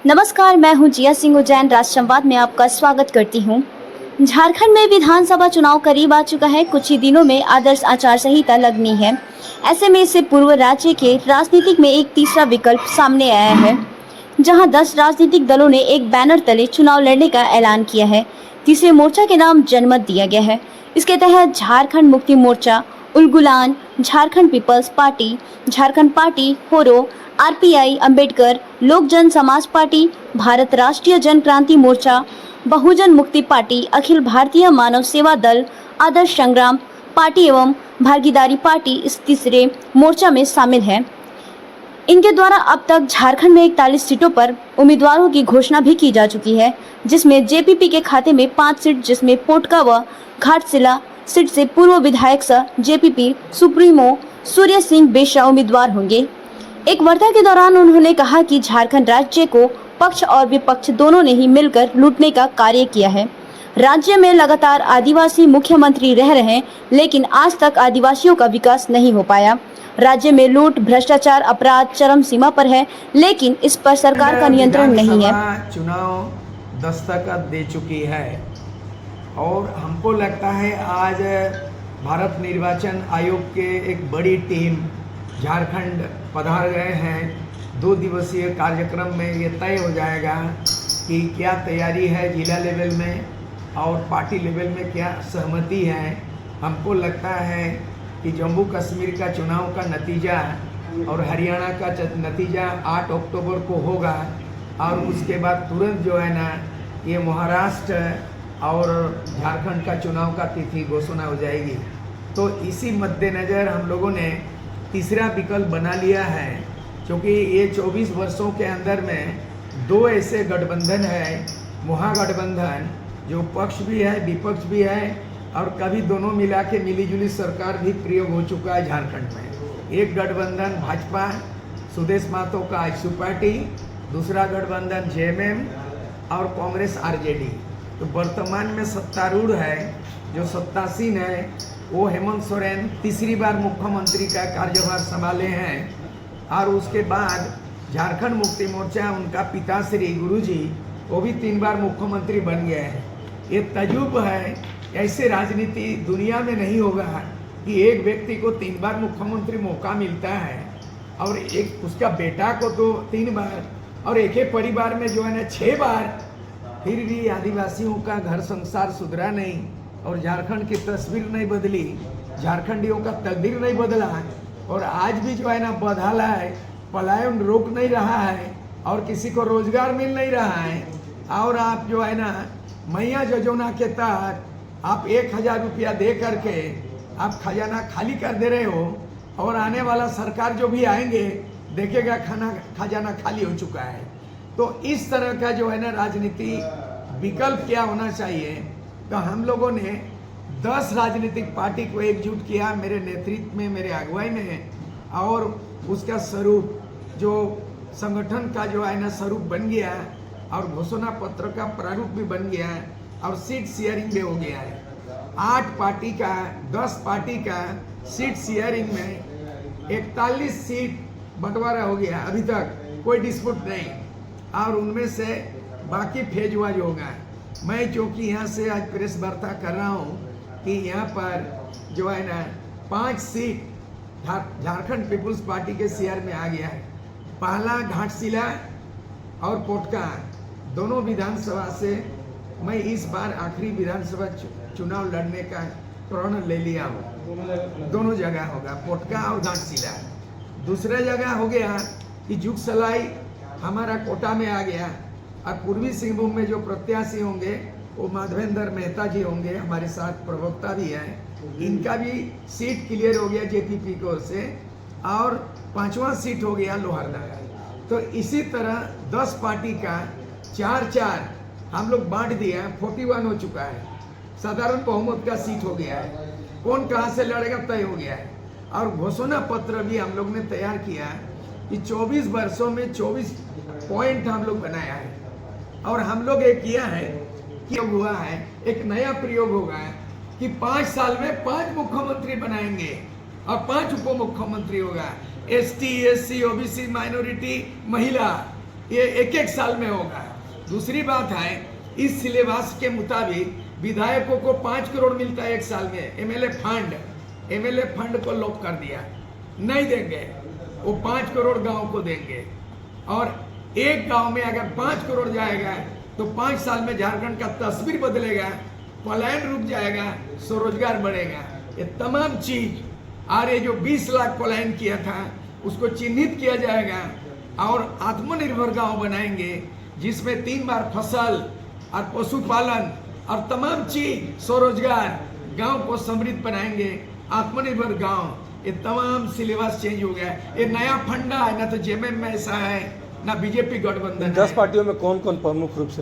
नमस्कार, मैं हूं जिया सिंह उज्जैन। राष्ट्र संवाद में आपका स्वागत करती हूं। झारखंड में विधानसभा चुनाव करीब आ चुका है। कुछ ही दिनों में आदर्श आचार संहिता लगनी है। ऐसे में इससे पूर्व राज्य के राजनीतिक में एक तीसरा विकल्प सामने आया है, जहां 10 राजनीतिक दलों ने एक बैनर तले चुनाव लड़ने का ऐलान किया है। तीसरे मोर्चा के नाम जनमत दिया गया है। इसके तहत Jharkhand Mukti Morcha, Ulgulan, Jharkhand people's party, Jharkhand party, Horo, RPI, Ambedkar, Lok Jan समाज पार्टी, भारत राष्ट्रीय जन क्रांति मोर्चा, बहुजन मुक्ति पार्टी, अखिल भारतीय मानव सेवा दल, आदर्श संग्राम पार्टी एवं भागीदारी पार्टी इस तीसरे मोर्चा में शामिल है। इनके द्वारा अब तक झारखंड में 41 सीटों पर उम्मीदवारों की घोषणा भी की जा चुकी है, जिसमें जेपीपी के खाते में 5 सीट, जिसमें पोटका व घाटशिला सीट से पूर्व विधायक सह जेपीपी सुप्रीमो सूर्य सिंह बेशरा उम्मीदवार होंगे। एक वार्ता के दौरान उन्होंने कहा कि झारखंड राज्य को पक्ष और विपक्ष दोनों ने ही मिलकर लूटने का कार्य किया है। राज्य में लगातार आदिवासी मुख्यमंत्री रह रहे हैं, लेकिन आज तक आदिवासियों का विकास नहीं हो पाया। राज्य में लूट, भ्रष्टाचार, अपराध चरम सीमा पर है, लेकिन इस पर सरकार का नियंत्रण नहीं है। चुनाव दस्तक दे चुकी है और हमको लगता है आज भारत निर्वाचन आयोग के एक बड़ी टीम झारखंड पधार गए हैं। 2 दिवसीय कार्यक्रम में ये तय हो जाएगा कि क्या तैयारी है जिला लेवल में और पार्टी लेवल में, क्या सहमति है। हमको लगता है कि जम्मू कश्मीर का चुनाव का नतीजा और हरियाणा का नतीजा 8 अक्टूबर को होगा और उसके बाद तुरंत जो है ना ये महाराष्ट्र और झारखंड का चुनाव का तिथि घोषणा हो जाएगी। तो इसी मद्देनज़र हम लोगों ने तीसरा विकल्प बना लिया है, क्योंकि ये 24 वर्षों के अंदर में 2 ऐसे गठबंधन है, महागठबंधन, जो पक्ष भी है विपक्ष भी है और कभी दोनों मिला के मिलीजुली सरकार भी प्रयोग हो चुका है झारखंड में। एक गठबंधन भाजपा सुदेश महतो का आजसू पार्टी, दूसरा गठबंधन जेएमएम और कांग्रेस आरजेडी। तो वर्तमान में सत्तारूढ़ है, जो सत्तासीन है, वो हेमंत सोरेन तीसरी बार मुख्यमंत्री का कार्यभार संभाले हैं और उसके बाद झारखंड मुक्ति मोर्चा, उनका पिताश्री गुरुजी, वो भी 3 बार मुख्यमंत्री बन गए हैं। ये तजुर्बा है, ऐसे राजनीति दुनिया में नहीं होगा कि एक व्यक्ति को 3 बार मुख्यमंत्री मौका मिलता है और एक उसका बेटा को तो 3 बार और एक ही परिवार में जो है ना 6 बार। फिर भी आदिवासियों का घर संसार सुधरा नहीं और झारखंड की तस्वीर नहीं बदली, झारखंडियों का तकदीर नहीं बदला और आज भी जो है ना बदहाला है, पलायन रोक नहीं रहा है और किसी को रोजगार मिल नहीं रहा है। और आप जो है ना मैया योजना के तहत आप 1000 रुपया दे करके आप खजाना खाली कर दे रहे हो और आने वाला सरकार जो भी आएंगे देखेगा खजाना खाली हो चुका है। तो इस तरह का जो है ना राजनीति विकल्प क्या होना चाहिए। तो हम लोगों ने 10 राजनीतिक पार्टी को एकजुट किया मेरे नेतृत्व में, मेरे अगुवाई में, और उसका स्वरूप जो संगठन का जो है ना स्वरूप बन गया और घोषणा पत्र का प्रारूप भी बन गया और सीट शेयरिंग भी हो गया है। 8 पार्टी का 10 पार्टी का सीट शेयरिंग में 41 सीट बंटवारा हो गया। अभी तक कोई डिस्प्यूट नहीं और उनमें से बाकी फेज वाइज होगा। मैं जो कि यहाँ से आज प्रेस वार्ता कर रहा हूँ कि यहाँ पर जो है ना 5 सीट झारखंड पीपुल्स पार्टी के शेयर में आ गया है। पहला घाटशिला और पोटका दोनों विधानसभा से मैं इस बार आखिरी विधानसभा चुनाव लड़ने का प्रण ले लिया हूँ। दोनों जगह होगा, पोटका और घाटशिला। दूसरा जगह हो गया कि जुगसलाई हमारा कोटा में आ गया और पूर्वी सिंहभूम में जो प्रत्याशी होंगे वो माधवेंद्र मेहता जी होंगे, हमारे साथ प्रवक्ता भी हैं। इनका भी सीट क्लियर हो गया जेपीपी को से और 5वां सीट हो गया लोहरदगा। तो इसी तरह 10 पार्टी का 4-4 हम लोग बांट दिया, 41 हो चुका है। साधारण बहुमत का सीट हो गया है, कौन कहाँ से लड़ेगा तय हो गया है। और घोषणा पत्र भी हम लोग ने तैयार किया कि 24 वर्षों में 24 पॉइंट हम लोग बनाया है और हम लोग ये किया है कि हुआ है एक नया प्रयोग होगा कि 5 साल में 5 मुख्यमंत्री बनाएंगे और 5 उप मुख्यमंत्री होगा। एसटी, एससी, ओबीसी, माइनॉरिटी, महिला, ये एक एक साल में होगा। दूसरी बात है, इस सिलेबस के मुताबिक विधायकों को 5 करोड़ मिलता है एक साल में। एमएलए फंड को लॉक कर दिया, नहीं देंगे, वो 5 करोड़ गांव को देंगे। और एक गांव में अगर 5 करोड़ जाएगा तो 5 साल में झारखंड का तस्वीर बदलेगा, पलायन रुक जाएगा, स्वरोजगार बढ़ेगा। ये तमाम चीज, और ये जो 20 लाख पलायन किया था उसको चिन्हित किया जाएगा और आत्मनिर्भर गांव बनाएंगे, जिसमें 3 बार फसल और पशुपालन और तमाम चीज, स्वरोजगार, गांव को समृद्ध बनाएंगे, आत्मनिर्भर गांव। ये तमाम सिलेबस चेंज हो गया। ये नया फंडा है, ना तो जेएमएम में ऐसा है, ना बीजेपी गठबंधन। 10 पार्टियों में कौन कौन प्रमुख रूप से